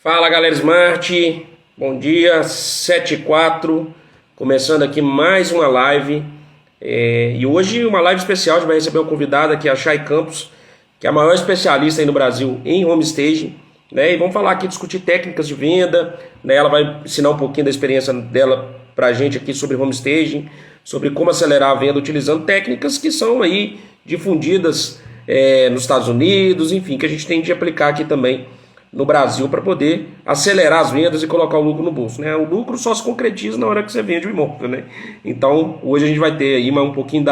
Fala galera Smart, bom dia, 7h04, começando aqui mais uma live. E hoje uma live especial, a gente vai receber uma convidada que é a Chay Campos, que é a maior especialista aí no Brasil em home staging, né? E vamos falar aqui, discutir técnicas de venda, né? Ela vai ensinar um pouquinho da experiência dela pra gente aqui sobre home staging, sobre como acelerar a venda utilizando técnicas que são aí difundidas nos Estados Unidos, enfim, que a gente tem de aplicar aqui também no Brasil para poder acelerar as vendas e colocar o lucro no bolso, né? O lucro só se concretiza na hora que você vende o imóvel, né? Então, hoje a gente vai ter aí um pouquinho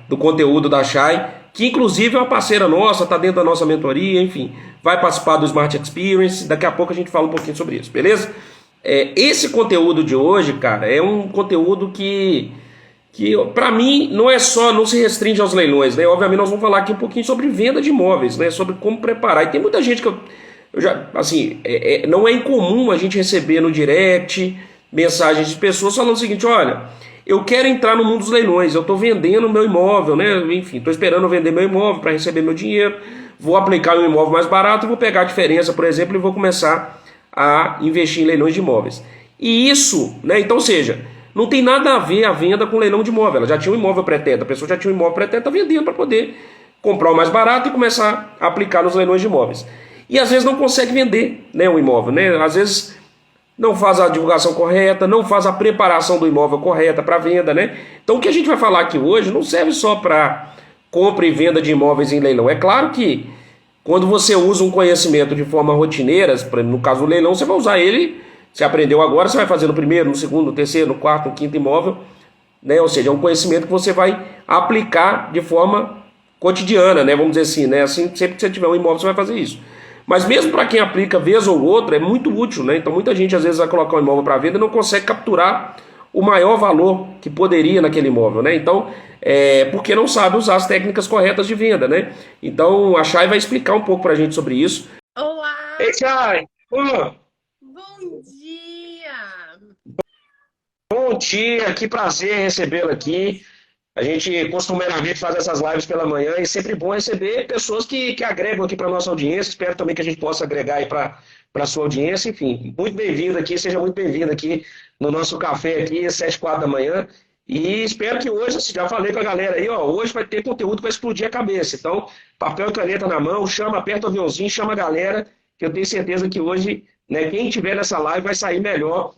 do conteúdo da Chay, que inclusive é uma parceira nossa, está dentro da nossa mentoria, enfim, vai participar do Smart Experience. Daqui a pouco a gente fala um pouquinho sobre isso, beleza? Esse conteúdo de hoje, cara, é um conteúdo que para mim não se restringe aos leilões, né? Obviamente nós vamos falar aqui um pouquinho sobre venda de imóveis, né? Sobre como preparar. E tem muita gente que eu já, assim, não é incomum a gente receber no direct mensagens de pessoas falando o seguinte: olha, eu quero entrar no mundo dos leilões, eu estou vendendo meu imóvel, né? Enfim, estou esperando vender meu imóvel para receber meu dinheiro, vou aplicar um imóvel mais barato e vou pegar a diferença, por exemplo, e vou começar a investir em leilões de imóveis. E isso, né? Então, seja, não tem nada a ver a venda com leilão de imóvel. Ela já tinha um imóvel pretendo, a pessoa já tinha um imóvel pretendo, está vendendo para poder comprar o mais barato e começar a aplicar nos leilões de imóveis. E às vezes não consegue vender, né, o imóvel, né? Às vezes não faz a divulgação correta, não faz a preparação do imóvel correta para venda, né? Então o que a gente vai falar aqui hoje não serve só para compra e venda de imóveis em leilão. É claro que quando você usa um conhecimento de forma rotineira, no caso do leilão, você vai usar ele, você aprendeu agora, você vai fazer no primeiro, no segundo, no terceiro, no quarto, no quinto imóvel, né? Ou seja, é um conhecimento que você vai aplicar de forma cotidiana, né? Vamos dizer assim, né? Assim, sempre que você tiver um imóvel, você vai fazer isso. Mas mesmo para quem aplica vez ou outra, é muito útil, né? Então muita gente às vezes vai colocar um imóvel para venda e não consegue capturar o maior valor que poderia naquele imóvel, né? Então, porque não sabe usar as técnicas corretas de venda, né? Então a Chay vai explicar um pouco para a gente sobre isso. Olá, Ei, Chay! bom dia! Bom dia, que prazer recebê-lo aqui. A gente costumeiramente faz essas lives pela manhã e é sempre bom receber pessoas que agregam aqui para a nossa audiência. Espero também que a gente possa agregar aí para a sua audiência. Enfim, muito bem-vindo aqui, seja muito bem-vindo aqui no nosso café aqui, às 7h04 da manhã. E espero que hoje, já falei com a galera aí, ó, hoje vai ter conteúdo para explodir a cabeça. Então, papel e caneta na mão, chama, aperta o aviãozinho, chama a galera, que eu tenho certeza que hoje, né, quem tiver nessa live vai sair melhor,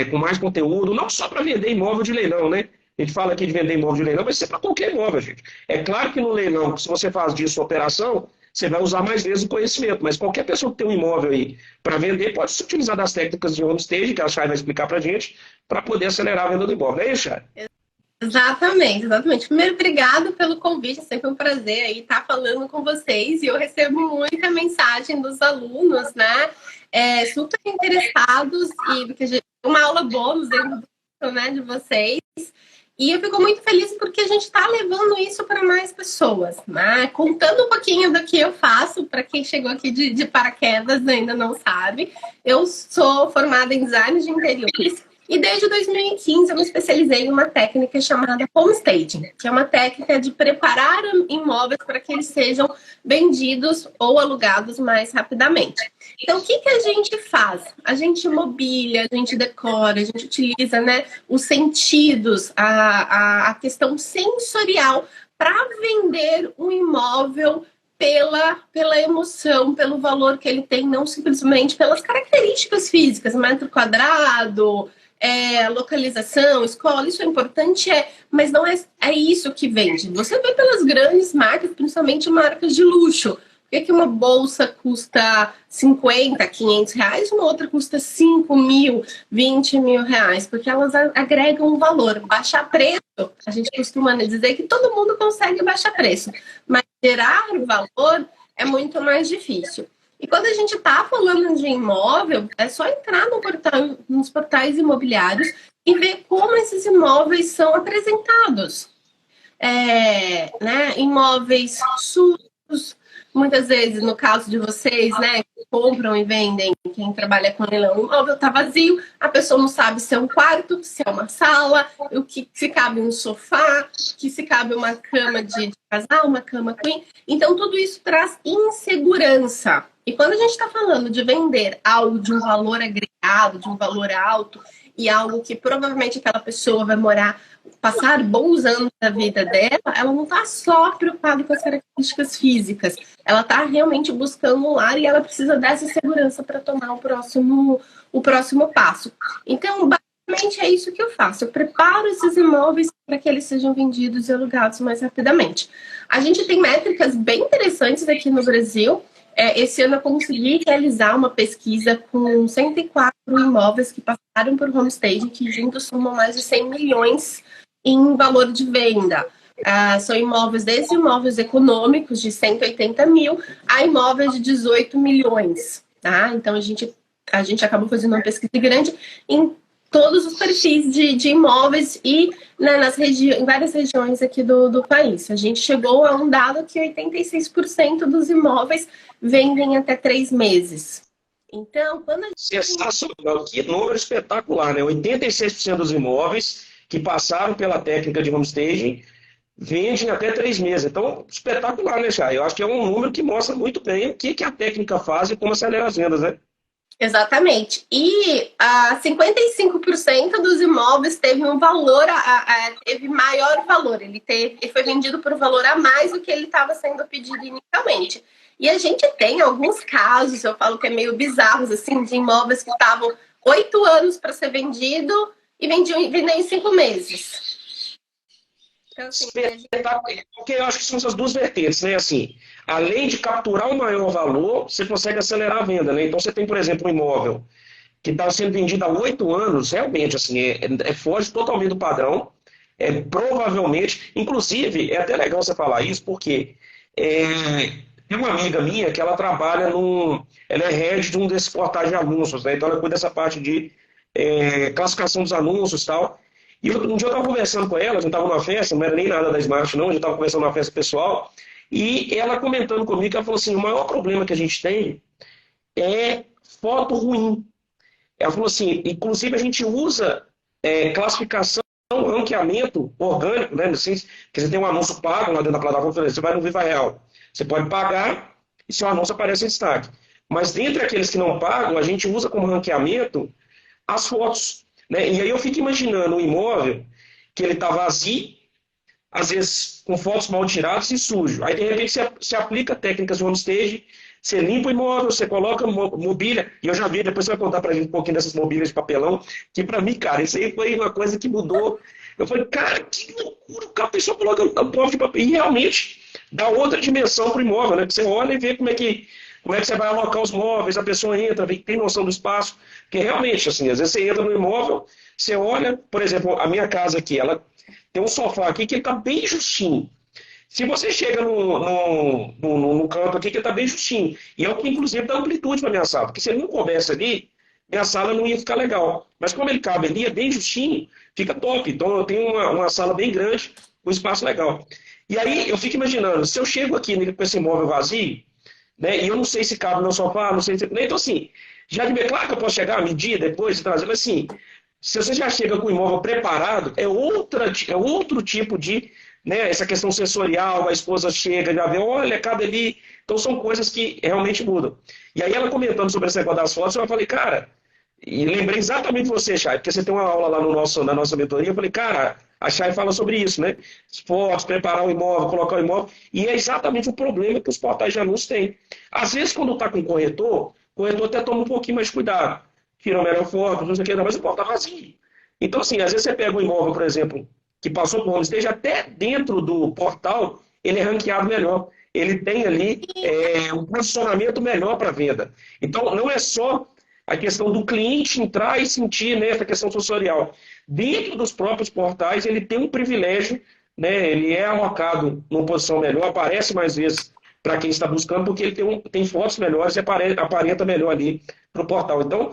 com mais conteúdo, não só para vender imóvel de leilão, né? A gente fala aqui de vender imóvel de leilão, mas isso é para qualquer imóvel, gente. É claro que no leilão, se você faz disso uma operação, você vai usar mais vezes o conhecimento, mas qualquer pessoa que tem um imóvel aí para vender pode se utilizar das técnicas de home stage, que a Chay vai explicar para a gente, para poder acelerar a venda do imóvel. É isso, Chay? Exatamente, exatamente. Primeiro, obrigado pelo convite, é sempre um prazer aí estar falando com vocês, e eu recebo muita mensagem dos alunos, né, super interessados, e porque uma aula bônus dentro né, de vocês, e eu fico muito feliz porque a gente está levando isso para mais pessoas, né, contando um pouquinho do que eu faço, para quem chegou aqui de paraquedas ainda não sabe, eu sou formada em design de interiores. E desde 2015 eu me especializei em uma técnica chamada home staging, que é uma técnica de preparar imóveis para que eles sejam vendidos ou alugados mais rapidamente. Então, o que a gente faz? A gente mobília, a gente decora, a gente utiliza, né, os sentidos, a questão sensorial para vender um imóvel pela emoção, pelo valor que ele tem, não simplesmente pelas características físicas, metro quadrado, localização, escola, isso é importante, mas não é isso que vende. Você vê pelas grandes marcas, principalmente marcas de luxo. Por que uma bolsa custa 50, 500 reais, uma outra custa 5 mil, 20 mil reais? Porque elas agregam um valor. Baixar preço, a gente costuma dizer que todo mundo consegue baixar preço, mas gerar valor é muito mais difícil. E quando a gente está falando de imóvel, é só entrar nos portais imobiliários e ver como esses imóveis são apresentados. Né? Imóveis sujos, muitas vezes, no caso de vocês, né, que compram e vendem, quem trabalha com leilão, o imóvel está vazio, a pessoa não sabe se é um quarto, se é uma sala, o que se cabe um sofá, que se cabe uma cama de casal, uma cama queen. Então, tudo isso traz insegurança. E quando a gente está falando de vender algo de um valor agregado, de um valor alto, e algo que provavelmente aquela pessoa vai morar, passar bons anos da vida dela, ela não está só preocupada com as características físicas, ela está realmente buscando um lar e ela precisa dessa segurança para tomar o próximo passo. Então, basicamente é isso que eu faço. Eu preparo esses imóveis para que eles sejam vendidos e alugados mais rapidamente. A gente tem métricas bem interessantes aqui no Brasil. Esse ano eu consegui realizar uma pesquisa com 104 imóveis que passaram por homestaging, que juntos somam mais de 100 milhões em valor de venda. São imóveis, desde imóveis econômicos de 180 mil a imóveis de 18 milhões. Tá? Então, a gente acabou fazendo uma pesquisa grande em todos os perfis de imóveis e, né, em várias regiões aqui do país. A gente chegou a um dado que 86% dos imóveis vendem até 3 meses. Então, quando a gente... Sensacional, que número espetacular, né? 86% dos imóveis que passaram pela técnica de homestaging vendem até 3 meses. Então, espetacular, né, Chay? Eu acho que é um número que mostra muito bem o que a técnica faz e como acelera as vendas, né? Exatamente. E 55% dos imóveis teve um valor, teve maior valor. Ele foi vendido por um valor a mais do que ele estava sendo pedido inicialmente. E a gente tem alguns casos, eu falo que é meio bizarros, assim, de imóveis que estavam 8 anos para ser vendido e vendiam em 5 meses. Então, assim, porque eu acho que são essas duas vertentes, né? Assim, além de capturar o maior valor, você consegue acelerar a venda, né? Então você tem, por exemplo, um imóvel que está sendo vendido há 8 anos, realmente, assim, foge totalmente do padrão. Provavelmente, inclusive, é até legal você falar isso, porque tem uma amiga minha que ela trabalha ela é head de um desses portais de anúncios, né? Então ela cuida dessa parte de classificação dos anúncios e tal. E um dia eu estava conversando com ela, a gente estava numa festa, não era nem nada da Smart não, a gente estava conversando numa festa pessoal, e ela comentando comigo, ela falou assim, o maior problema que a gente tem é foto ruim. Ela falou assim, inclusive a gente usa classificação, ranqueamento orgânico, né? Assim, que você tem um anúncio pago lá dentro da plataforma, você vai no Viva Real. Você pode pagar e seu anúncio aparece em destaque. Mas dentre aqueles que não pagam, a gente usa como ranqueamento as fotos. Né? E aí eu fico imaginando um imóvel que ele está vazio, às vezes com fotos mal tiradas e sujo. Aí de repente você aplica técnicas de homestaging, você limpa o imóvel, você coloca mobília, e eu já vi, depois você vai contar pra gente um pouquinho dessas mobílias de papelão, que pra mim, cara, isso aí foi uma coisa que mudou. Eu falei, cara, que loucura, a pessoa coloca um povo de papel, e realmente dá outra dimensão pro imóvel, né? Que você olha e vê como é que você vai alocar os móveis, a pessoa entra, tem noção do espaço, porque realmente, assim, às vezes você entra no imóvel, você olha, por exemplo, a minha casa aqui, ela tem um sofá aqui que ele tá bem justinho. Se você chega no canto aqui, que está bem justinho. E é o que, inclusive, dá amplitude para minha sala. Porque se ele não coubesse ali, minha sala não ia ficar legal. Mas como ele cabe ali, é bem justinho, fica top. Então eu tenho uma sala bem grande, um espaço legal. E aí eu fico imaginando, se eu chego aqui com esse imóvel vazio, né, e eu não sei se cabe no meu sofá, não sei se... Então assim, já de claro que eu posso chegar, medir depois e trazer, mas assim, se você já chega com o imóvel preparado, é outro tipo de... Né, essa questão sensorial, a esposa chega, já vê, olha, cabe ali. Então são coisas que realmente mudam. E aí ela comentando sobre esse negócio das fotos, eu falei, cara, e lembrei exatamente de você, Chay, porque você tem uma aula lá na nossa mentoria, eu falei, cara, a Chay fala sobre isso, né? Fotos, preparar o imóvel, colocar o imóvel, e é exatamente o problema que os portais de anúncios têm. Às vezes, quando está com o corretor até toma um pouquinho mais de cuidado, tira o melhor foto, não sei o que, mas o imóvel está vazio. Então, assim, às vezes você pega um imóvel, por exemplo, que passou por homestaging, até dentro do portal, ele é ranqueado melhor. Ele tem ali um posicionamento melhor para venda. Então, não é só a questão do cliente entrar e sentir, né, essa questão sensorial. Dentro dos próprios portais, ele tem um privilégio, né, ele é alocado numa posição melhor, aparece mais vezes para quem está buscando, porque ele tem fotos melhores e aparenta melhor ali para o portal. Então,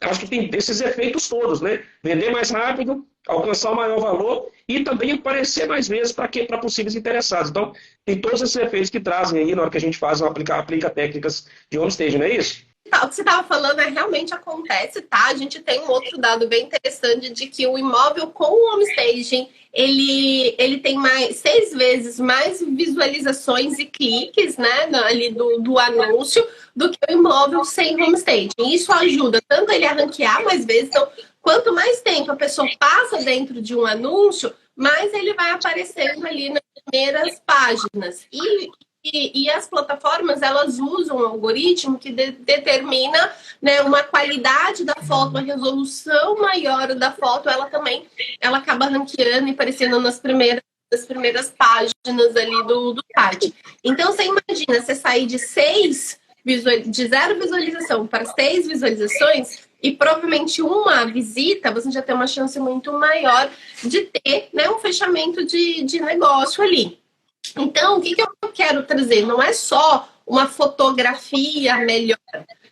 acho que tem esses efeitos todos, né? Vender mais rápido, alcançar o maior valor e também aparecer mais vezes para possíveis interessados. Então, tem todos esses efeitos que trazem aí na hora que a gente aplica técnicas de homestaging, não é isso? O que você estava falando realmente acontece, tá? A gente tem um outro dado bem interessante de que o imóvel com o homestaging, ele tem 6 vezes mais visualizações e cliques, né, ali do anúncio, do que o imóvel sem homestaging. Isso ajuda tanto ele a ranquear mais vezes. Então, quanto mais tempo a pessoa passa dentro de um anúncio, mais ele vai aparecendo ali nas primeiras páginas. E as plataformas, elas usam um algoritmo que determina, né, uma qualidade da foto, uma resolução maior da foto, ela acaba ranqueando e aparecendo nas primeiras páginas ali do site. Então, você imagina, você sair de 0 visualização para 6 visualizações e provavelmente uma visita, você já tem uma chance muito maior de ter, né, um fechamento de negócio ali. Então, o que eu quero trazer? Não é só uma fotografia melhor,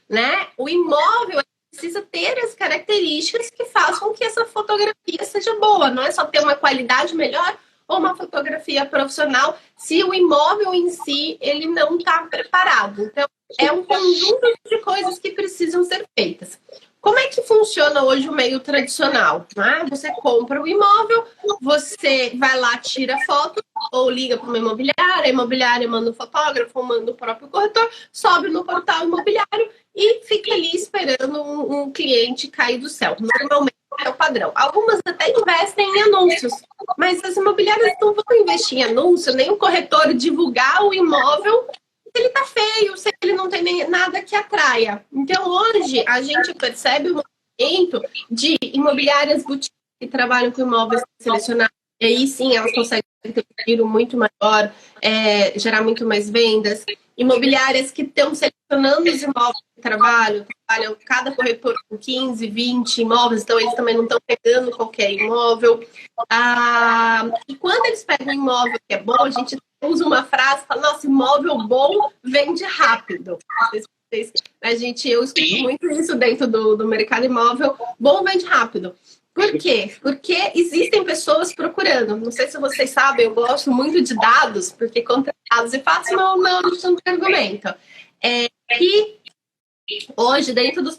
né? O imóvel precisa ter as características que façam que essa fotografia seja boa. Não é só ter uma qualidade melhor ou uma fotografia profissional se o imóvel em si ele não está preparado. Então, é um conjunto de coisas que precisam ser feitas. Como é que funciona hoje o meio tradicional? Né? Você compra o imóvel, você vai lá, tira foto, ou liga para uma imobiliária, a imobiliária manda um fotógrafo, ou manda o próprio corretor, sobe no portal imobiliário e fica ali esperando um cliente cair do céu. Normalmente é o padrão. Algumas até investem em anúncios, mas as imobiliárias não vão investir em anúncio, nem o corretor divulgar o imóvel se ele tá feio, se ele não tem nem nada que atraia. Então, hoje, a gente percebe o movimento de imobiliárias boutiques que trabalham com imóveis selecionados. E aí, sim, elas conseguem ter um giro muito maior, gerar muito mais vendas. Imobiliárias que estão selecionando os imóveis que trabalham cada corretor com 15, 20 imóveis, então eles também não estão pegando qualquer imóvel. E quando eles pegam um imóvel que é bom, a gente usa uma frase, fala, nossa, imóvel bom vende rápido. Eu escuto muito isso dentro do mercado imóvel, bom vende rápido. Por quê? Porque existem pessoas procurando. Não sei se vocês sabem, eu gosto muito de dados, porque contra dados e fatos não tem argumento. E hoje, dentro dos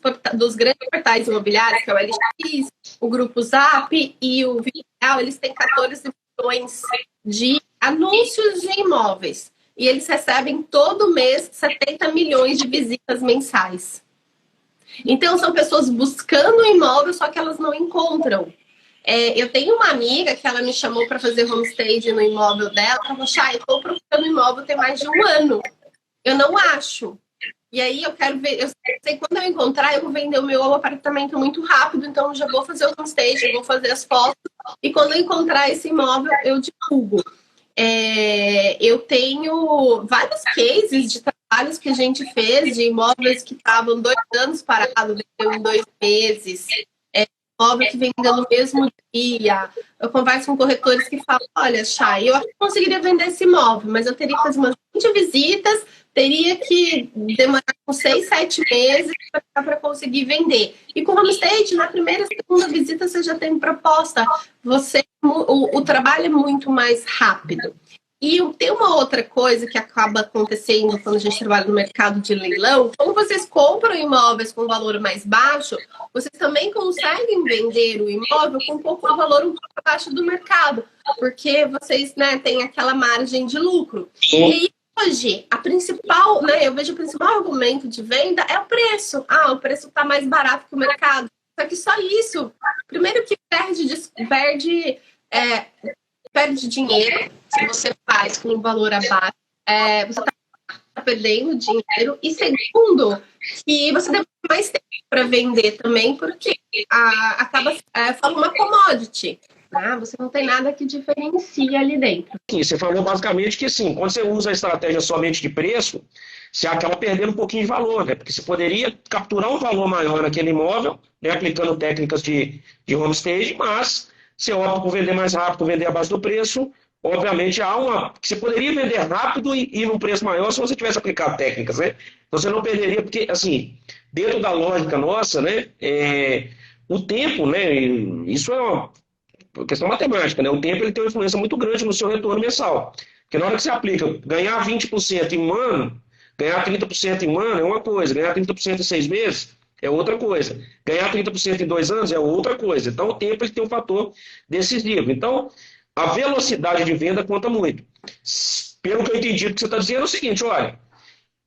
grandes portais imobiliários, que é o LX, o Grupo Zap e o Vidigal, eles têm 14 milhões de anúncios de imóveis. E eles recebem todo mês 70 milhões de visitas mensais. Então, são pessoas buscando um imóvel, só que elas não encontram. Eu tenho uma amiga que ela me chamou para fazer homestaging no imóvel dela. Ela falou, Chay, eu estou procurando imóvel tem mais de 1 ano. Eu não acho. E aí eu quero ver, eu sei que quando eu encontrar, eu vou vender o meu apartamento muito rápido, então eu já vou fazer o homestaging, vou fazer as fotos. E quando eu encontrar esse imóvel, eu divulgo. Eu tenho vários cases de trabalhos que a gente fez de imóveis que estavam 2 anos parados, vendeu em 2 meses, imóvel que vendeu no mesmo dia. Eu converso com corretores que falam, olha, Chay, eu acho que conseguiria vender esse imóvel, mas eu teria que fazer umas 20 visitas, teria que demorar uns 6, 7 meses para conseguir vender. E com o homestaging, na primeira, segunda visita, você já tem proposta. O trabalho é muito mais rápido. E tem uma outra coisa que acaba acontecendo quando a gente trabalha no mercado de leilão. Como vocês compram imóveis com valor mais baixo, vocês também conseguem vender o imóvel com um pouco de valor um pouco abaixo do mercado, porque vocês, né, têm aquela margem de lucro. E hoje, eu vejo o principal argumento de venda é o preço. O preço está mais barato que o mercado. Só que só isso, primeiro que perde dinheiro se você faz com um valor abaixo. Você está perdendo dinheiro. E segundo, que você demora mais tempo para vender também, porque acaba sendo uma commodity. Você não tem nada que diferencia ali dentro. Sim, você falou basicamente que assim, quando você usa a estratégia somente de preço, você acaba perdendo um pouquinho de valor, né? Porque você poderia capturar um valor maior naquele imóvel, né? Aplicando técnicas de homestaging, mas você opta por vender mais rápido, vender abaixo do preço, obviamente há uma. Você poderia vender rápido e num preço maior se você tivesse aplicado técnicas, né? Então você não perderia, porque, assim, dentro da lógica nossa, né? O tempo, né? Isso é uma questão matemática, né? O tempo ele tem uma influência muito grande no seu retorno mensal. Porque na hora que você aplica, ganhar 20% em um ano, ganhar 30% em um ano é uma coisa, ganhar 30% em 6 meses é outra coisa. Ganhar 30% em 2 anos é outra coisa. Então, o tempo ele tem um fator decisivo. Então, a velocidade de venda conta muito. Pelo que eu entendi, o que você está dizendo é o seguinte: olha,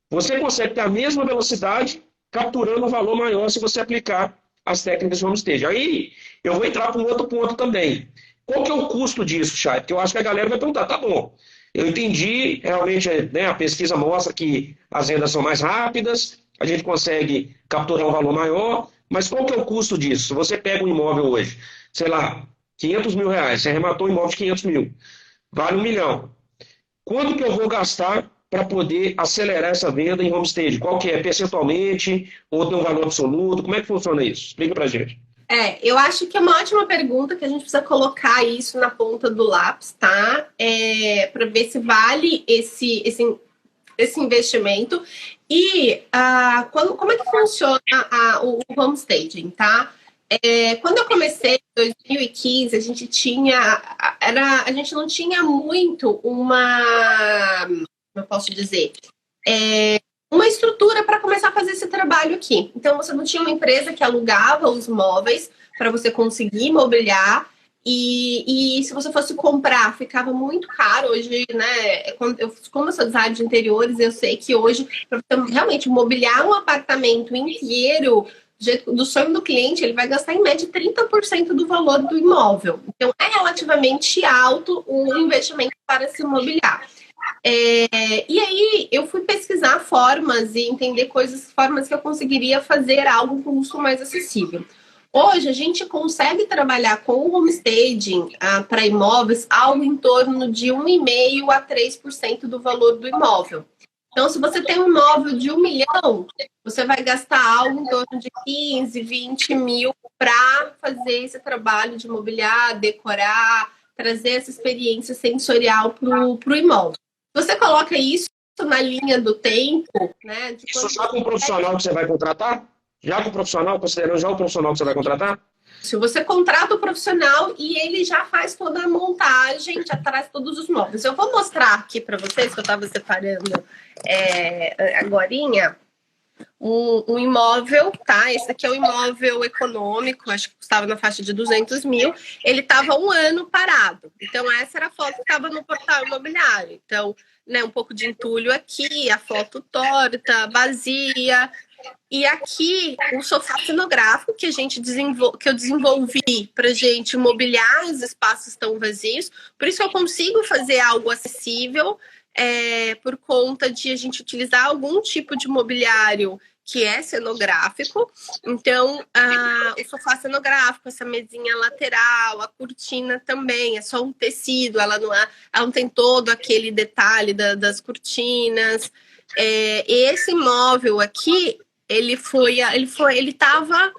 você consegue ter a mesma velocidade capturando um valor maior se você aplicar as técnicas de homestage. Aí eu vou entrar para um outro ponto também. Qual que é o custo disso, Chay? Porque eu acho que a galera vai perguntar, tá bom, eu entendi, realmente, né, a pesquisa mostra que as vendas são mais rápidas, a gente consegue capturar um valor maior, mas qual que é o custo disso? Se você pega um imóvel hoje, sei lá, R$ 500 mil, você arrematou um imóvel de 500 mil, vale 1 milhão. Quanto que eu vou gastar para poder acelerar essa venda em homestage? Qual que é? Percentualmente? Ou tem um valor absoluto? Como é que funciona isso? Explica para gente. Eu acho que é uma ótima pergunta que a gente precisa colocar isso na ponta do lápis, tá? Para ver se vale esse investimento. E como é que funciona o homestaging, tá? Quando eu comecei em 2015, a gente não tinha muito eu posso dizer, uma estrutura para começar a fazer esse trabalho aqui. Então, você não tinha uma empresa que alugava os móveis para você conseguir mobiliar. E se você fosse comprar, ficava muito caro. Hoje, né? Como eu sou designer de interiores, eu sei que hoje, para você realmente mobiliar um apartamento inteiro do sonho do cliente, ele vai gastar em média 30% do valor do imóvel. Então, é relativamente alto o investimento para se mobiliar. E aí eu fui pesquisar formas e entender formas que eu conseguiria fazer algo com custo mais acessível. Hoje a gente consegue trabalhar com o homestaging para imóveis algo em torno de 1,5% a 3% do valor do imóvel. Então, se você tem um imóvel de 1 milhão, você vai gastar algo em torno de 15, 20 mil para fazer esse trabalho de mobiliar, decorar, trazer essa experiência sensorial para o imóvel. Você coloca isso na linha do tempo, né? Isso já com o profissional que você vai contratar? Já com o profissional, considerando já o profissional que você vai contratar? Se você contrata o profissional e ele já faz toda a montagem, já traz todos os móveis. Eu vou mostrar aqui para vocês, que eu estava separando agorinha, um imóvel, tá? Esse aqui é um imóvel econômico, acho que custava na faixa de 200 mil. Ele estava 1 ano parado. Então, essa era a foto que estava no portal imobiliário. Então, né, um pouco de entulho aqui, a foto torta, vazia. E aqui, o sofá cenográfico que eu desenvolvi para gente mobiliar os espaços tão vazios. Por isso eu consigo fazer algo acessível, por conta de a gente utilizar algum tipo de mobiliário que é cenográfico. Então, o sofá cenográfico, essa mesinha lateral, a cortina também, é só um tecido, ela não tem todo aquele detalhe das cortinas. Esse móvel aqui, ele estava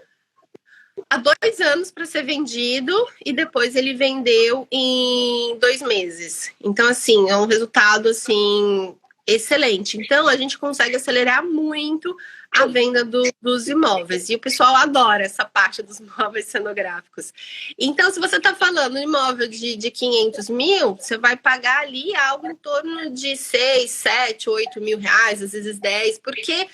há 2 anos para ser vendido e depois ele vendeu em 2 meses. Então, assim, é um resultado assim excelente. Então, a gente consegue acelerar muito a venda dos imóveis. E o pessoal adora essa parte dos móveis cenográficos. Então, se você está falando de imóvel de 500 mil, você vai pagar ali algo em torno de 6, 7, 8 mil reais, às vezes 10, porque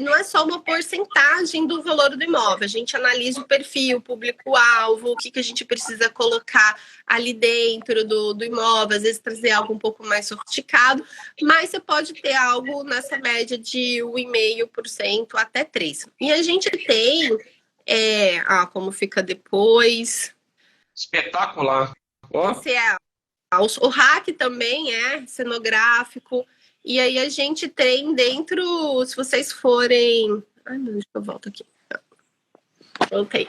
não é só uma porcentagem do valor do imóvel. A gente analisa o perfil, o público-alvo, o que a gente precisa colocar ali dentro do imóvel, às vezes trazer algo um pouco mais sofisticado, mas você pode ter algo nessa média de 1,5% até 3%. E a gente tem como fica depois. Espetacular. O rack também é cenográfico. E aí a gente tem dentro, se vocês forem... Ai, não, deixa eu voltar aqui. Voltei.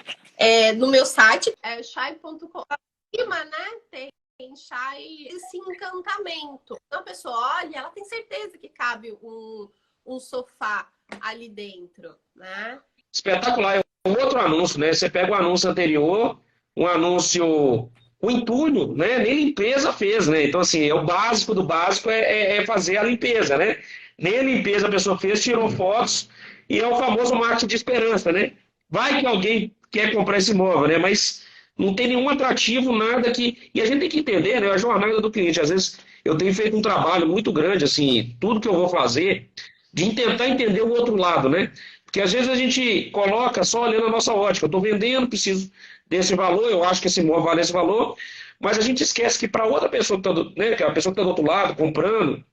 No meu site, chai.com. Acima, né, tem chai, esse encantamento. Então a pessoa olha, ela tem certeza que cabe um sofá ali dentro, né? Espetacular. É um outro anúncio, né? Você pega o anúncio anterior, um anúncio o entulho, né? Nem limpeza fez, né? Então, assim, o básico do básico é fazer a limpeza, né? Nem a limpeza a pessoa fez, tirou fotos, e é o famoso marketing de esperança, né? Vai que alguém quer comprar esse imóvel, né? Mas não tem nenhum atrativo, nada que. E a gente tem que entender, né? A jornada do cliente. Às vezes eu tenho feito um trabalho muito grande, assim, tudo que eu vou fazer, de tentar entender o outro lado, né? Porque às vezes a gente coloca só olhando a nossa ótica. Eu estou vendendo, preciso desse valor, eu acho que esse imóvel vale esse valor, mas a gente esquece que para outra pessoa que está né, que é a pessoa que está do outro lado, comprando,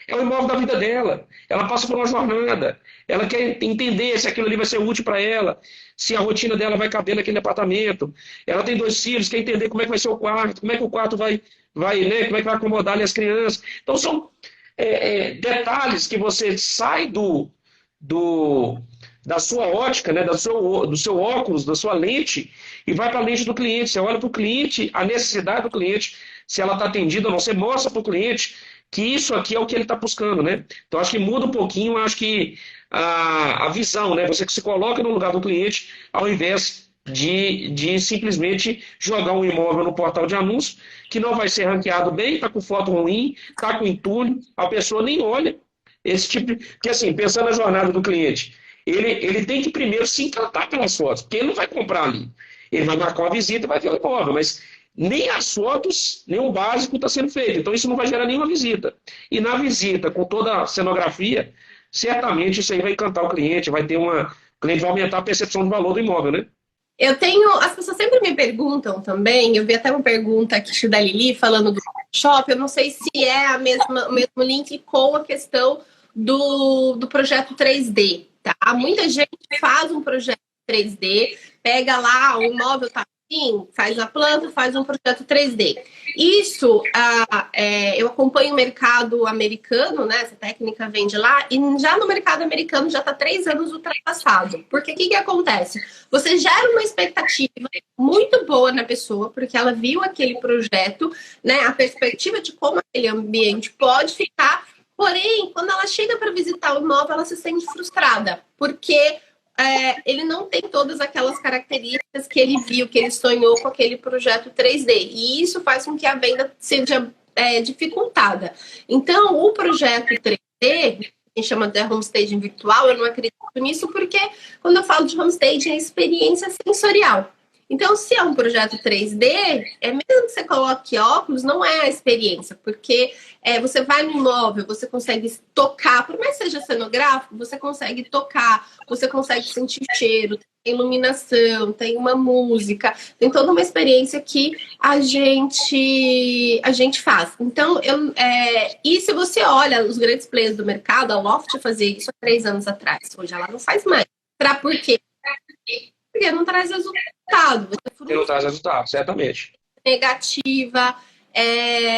é o imóvel da vida dela. Ela passa por uma jornada. Ela quer entender se aquilo ali vai ser útil para ela, se a rotina dela vai caber naquele apartamento. Ela tem 2 filhos, quer entender como é que vai ser o quarto, como é que o quarto né, como é que vai acomodar ali as crianças. Então são detalhes que você sai do, da sua ótica, né, do seu óculos, da sua lente, e vai para a lente do cliente. Você olha para o cliente, a necessidade do cliente, se ela está atendida ou não. Você mostra para o cliente que isso aqui é o que ele está buscando, né? Então, acho que muda um pouquinho, acho que a visão, né? Você que se coloca no lugar do cliente, ao invés de simplesmente jogar um imóvel no portal de anúncios, que não vai ser ranqueado bem, está com foto ruim, está com entulho, a pessoa nem olha. Esse tipo de... Porque, assim, pensando na jornada do cliente, ele tem que primeiro se encantar pelas fotos, porque ele não vai comprar ali. Ele vai marcar uma visita e vai ver o imóvel, mas nem as fotos, nem o básico está sendo feito. Então, isso não vai gerar nenhuma visita. E na visita, com toda a cenografia, certamente isso aí vai encantar o cliente, vai ter uma... O cliente vai aumentar a percepção do valor do imóvel, né? Eu tenho, as pessoas sempre me perguntam também, eu vi até uma pergunta aqui da Lili falando do Photoshop, eu não sei se é o mesmo link com a questão do projeto 3D, tá? Muita gente faz um projeto 3D, pega lá, o imóvel tá assim, faz a planta, faz um projeto 3D. Isso, eu acompanho o mercado americano, né? Essa técnica vem de lá, e já no mercado americano já está 3 anos ultrapassado. Porque o que acontece? Você gera uma expectativa muito boa na pessoa, porque ela viu aquele projeto, né? A perspectiva de como aquele ambiente pode ficar. Porém, quando ela chega para visitar o imóvel, ela se sente frustrada, porque ele não tem todas aquelas características que ele viu, que ele sonhou com aquele projeto 3D. E isso faz com que a venda seja dificultada. Então, o projeto 3D, a gente chama de homestaging virtual, eu não acredito nisso, porque quando eu falo de homestaging, é experiência sensorial. Então, se é um projeto 3D, mesmo que você coloque óculos, não é a experiência, porque você vai no imóvel, você consegue tocar, por mais que seja cenográfico, você consegue tocar, você consegue sentir cheiro, tem iluminação, tem uma música, tem toda uma experiência que a gente faz. Então, e se você olha os grandes players do mercado, a Loft fazia isso há 3 anos atrás, hoje ela não faz mais. Por quê? Porque não traz resultado. Você não traz resultado, certamente. Negativa.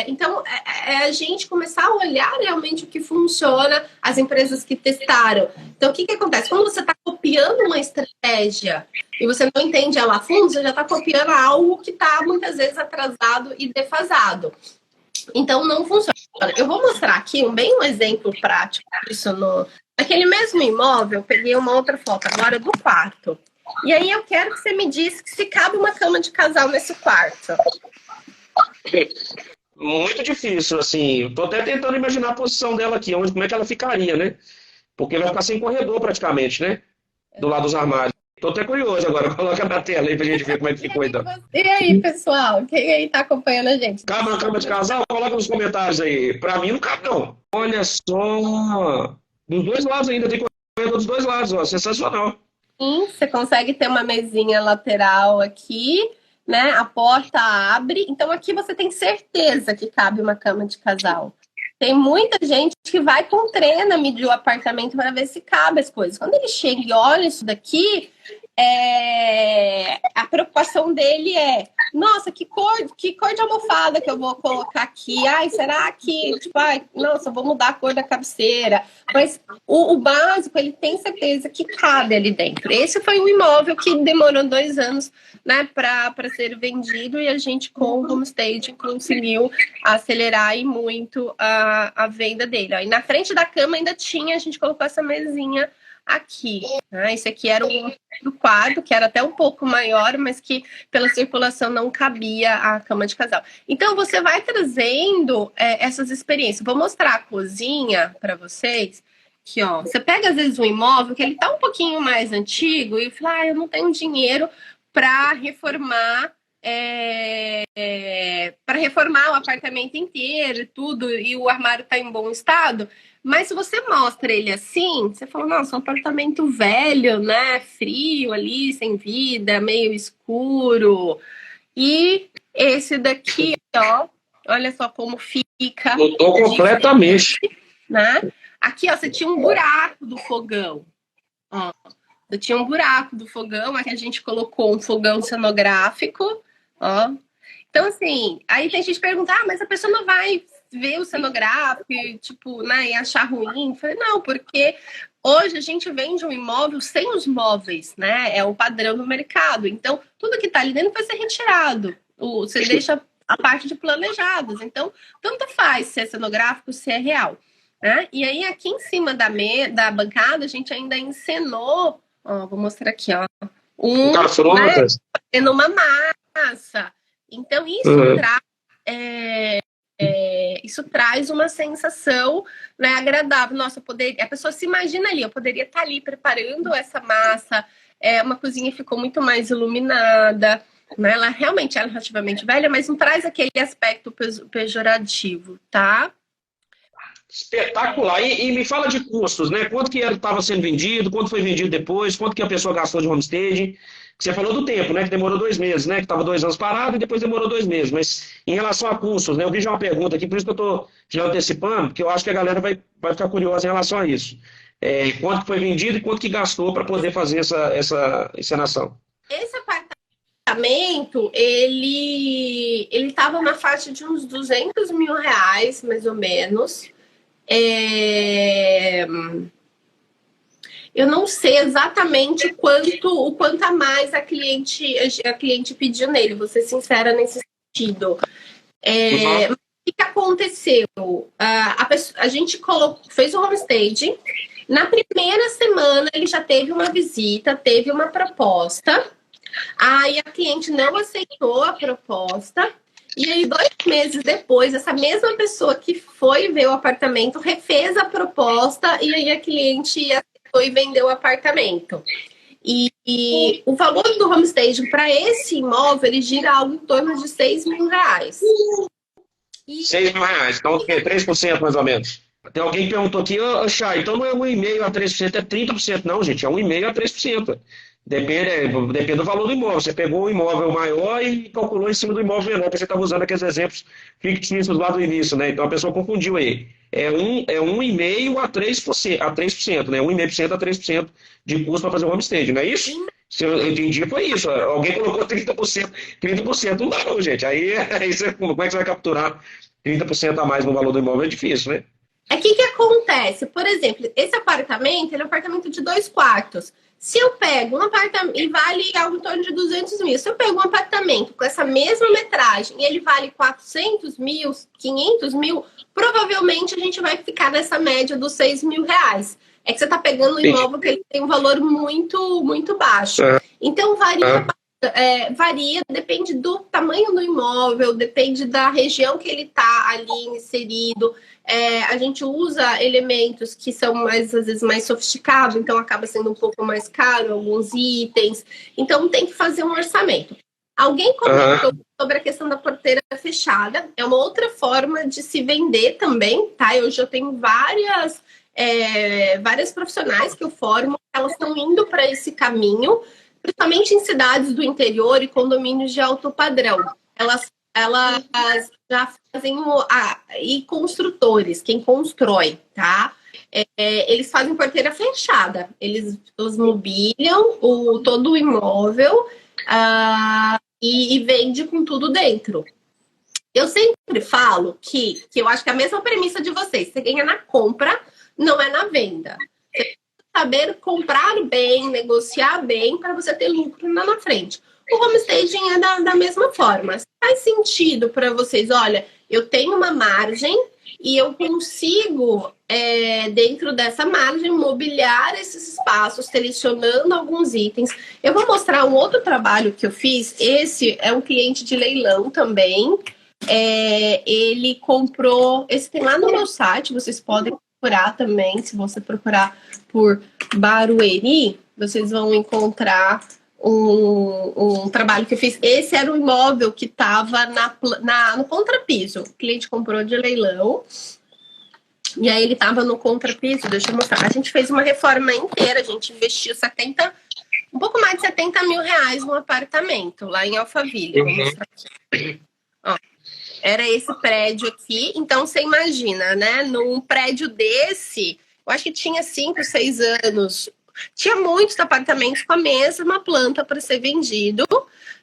Então, a gente começar a olhar realmente o que funciona, as empresas que testaram. Então, o que acontece? Quando você está copiando uma estratégia e você não entende ela a fundo, você já está copiando algo que está muitas vezes atrasado e defasado. Então, não funciona. Eu vou mostrar aqui um exemplo prático disso. Naquele mesmo imóvel, eu peguei uma outra foto agora do quarto. E aí eu quero que você me diz se cabe uma cama de casal nesse quarto. Muito difícil, assim. Tô até tentando imaginar a posição dela aqui, como é que ela ficaria, né? Porque vai ficar sem corredor praticamente, né? Do lado dos armários. Tô até curioso agora. Coloca na tela aí pra gente ver como é que ficou então. E aí, pessoal? Quem aí tá acompanhando a gente? Cabe na cama de casal? Coloca nos comentários aí. Pra mim não cabe, não. Olha só. Dos dois lados ainda, tem corredor dos dois lados, ó. Sensacional. Sim, você consegue ter uma mesinha lateral aqui, né? A porta abre. Então aqui você tem certeza que cabe uma cama de casal. Tem muita gente que vai com trena medir o apartamento para ver se cabe as coisas. Quando ele chega e olha isso daqui, a preocupação dele nossa, que cor de almofada que eu vou colocar aqui? Ai, será que, tipo, nossa, eu vou mudar a cor da cabeceira. Mas o básico, ele tem certeza que cabe ali dentro. Esse foi um imóvel que demorou 2 anos, né, para ser vendido, e a gente, com o Homestaging, conseguiu acelerar aí muito a venda dele. Ó. E na frente da cama ainda tinha, a gente colocou essa mesinha aqui. Né? Esse aqui era do quarto, que era até um pouco maior, mas que pela circulação não cabia a cama de casal. Então você vai trazendo essas experiências. Vou mostrar a cozinha para vocês. Aqui, ó. Você pega às vezes um imóvel que ele tá um pouquinho mais antigo e fala, eu não tenho dinheiro para reformar. Para reformar o apartamento inteiro e tudo, e o armário está em bom estado, mas se você mostra ele assim, você fala, nossa, um apartamento velho, né, frio ali, sem vida, meio escuro, e esse daqui, ó, olha só como fica. Mudou completamente. Né? Aqui, ó, você tinha um buraco do fogão, ó, você tinha um buraco do fogão, aqui a gente colocou um fogão cenográfico, ó. Então, assim, aí tem gente que pergunta, mas a pessoa não vai ver o cenográfico e, tipo, né, e achar ruim. Eu falei, não, porque hoje a gente vende um imóvel sem os móveis, né? É o padrão do mercado. Então, tudo que tá ali dentro vai ser retirado. Você deixa a parte de planejados. Então, tanto faz se é cenográfico, se é real. Né? E aí, aqui em cima da bancada, a gente ainda encenou, ó, vou mostrar aqui, ó, fazendo uma massa. Então, isso traz uma sensação, né, agradável. Nossa, a pessoa se imagina ali, eu poderia estar ali preparando essa massa, uma cozinha ficou muito mais iluminada, né? Ela realmente é relativamente velha, mas não traz aquele aspecto pejorativo, tá? Espetacular. E me fala de custos, né? Quanto que estava sendo vendido, quanto foi vendido depois, quanto que a pessoa gastou de homestaging. Você falou do tempo, né? Que demorou 2 meses, né? Que estava 2 anos parado e depois demorou 2 meses. Mas em relação a custos, né? Eu vi já uma pergunta aqui, por isso que eu estou já antecipando, porque eu acho que a galera vai ficar curiosa em relação a isso. Quanto que foi vendido e quanto que gastou para poder fazer essa encenação? Esse apartamento, ele estava na faixa de uns R$200 mil, mais ou menos. Eu não sei exatamente o quanto a mais a cliente pediu nele, vou ser sincera nesse sentido. O que aconteceu? A gente fez o homestaging. Na primeira semana, ele já teve uma visita, teve uma proposta. Aí a cliente não aceitou a proposta. E aí, 2 meses depois, essa mesma pessoa que foi ver o apartamento refez a proposta e aí a cliente aceitou e vendeu o apartamento. E o valor do homestaging para esse imóvel, ele gira algo em torno de R$6 mil. R$6 mil, então 3% mais ou menos. Tem alguém que perguntou aqui, Chay, então não é 1,5% a 3%, é 30%. Não, gente, é 1,5% a 3%. Depende do valor do imóvel. Você pegou um imóvel maior e calculou em cima do imóvel menor, porque você estava usando aqueles exemplos fictícios lá do início, né? Então a pessoa confundiu aí. É 1,5% a 3%, né? 1,5% a 3% de custo para fazer o homestaging, não é isso? Eu entendi, foi isso. Alguém colocou 30%. 30% não dá, não, gente. Aí como é que você vai capturar 30% a mais no valor do imóvel? É difícil, né? O que acontece? Por exemplo, esse apartamento, ele é um apartamento de 2 quartos. Se eu pego um apartamento e vale algo em torno de 200 mil, se eu pego um apartamento com essa mesma metragem e ele vale 400 mil, 500 mil, provavelmente a gente vai ficar nessa média dos R$6 mil. É que você está pegando um imóvel que ele tem um valor muito, muito baixo. Então, varia, depende do tamanho do imóvel, depende da região que ele está ali inserido. A gente usa elementos que são às vezes mais sofisticados, então acaba sendo um pouco mais caro alguns itens. Então tem que fazer um orçamento. Alguém comentou sobre a questão da porteira fechada. É uma outra forma de se vender também, tá? Eu já tenho várias profissionais que eu formo, elas estão indo para esse caminho, principalmente em cidades do interior e condomínios de alto padrão. Elas já fazem e construtores, quem constrói, tá? Eles fazem porteira fechada, eles mobiliam todo o imóvel e vende com tudo dentro. Eu sempre falo que eu acho que é a mesma premissa de vocês, você ganha na compra, não é na venda. Você tem que saber comprar bem, negociar bem para você ter lucro lá na frente. O homestaging é da mesma forma. Se faz sentido para vocês, olha, eu tenho uma margem e eu consigo, dentro dessa margem, mobiliar esses espaços, selecionando alguns itens. Eu vou mostrar um outro trabalho que eu fiz. Esse é um cliente de leilão também. Ele comprou. Esse tem lá no meu site, vocês podem procurar também. Se você procurar por Barueri, vocês vão encontrar um trabalho que eu fiz. Esse era o imóvel que estava no contrapiso. O cliente comprou de leilão. E aí ele estava no contrapiso. Deixa eu mostrar. A gente fez uma reforma inteira. A gente investiu um pouco mais de 70 mil reais no apartamento lá em Alphaville. Vou mostrar aqui. Ó, era esse prédio aqui. Então você imagina, né? Num prédio desse, eu acho que tinha 5, 6 anos. Tinha muitos apartamentos com a mesma planta para ser vendido,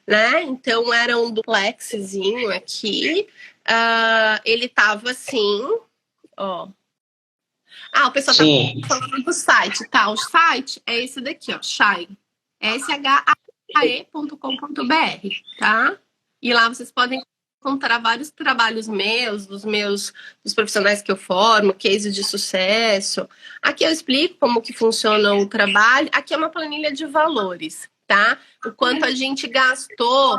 né? Então era um duplexzinho aqui. Ele tava assim, ó. O pessoal tá falando do site, tá? O site é esse daqui, ó, Shae, shae.com.br, tá? E lá vocês podem encontrar vários trabalhos meus, dos profissionais que eu formo, cases de sucesso. Aqui eu explico como que funciona o trabalho. Aqui é uma planilha de valores, tá? O quanto a gente gastou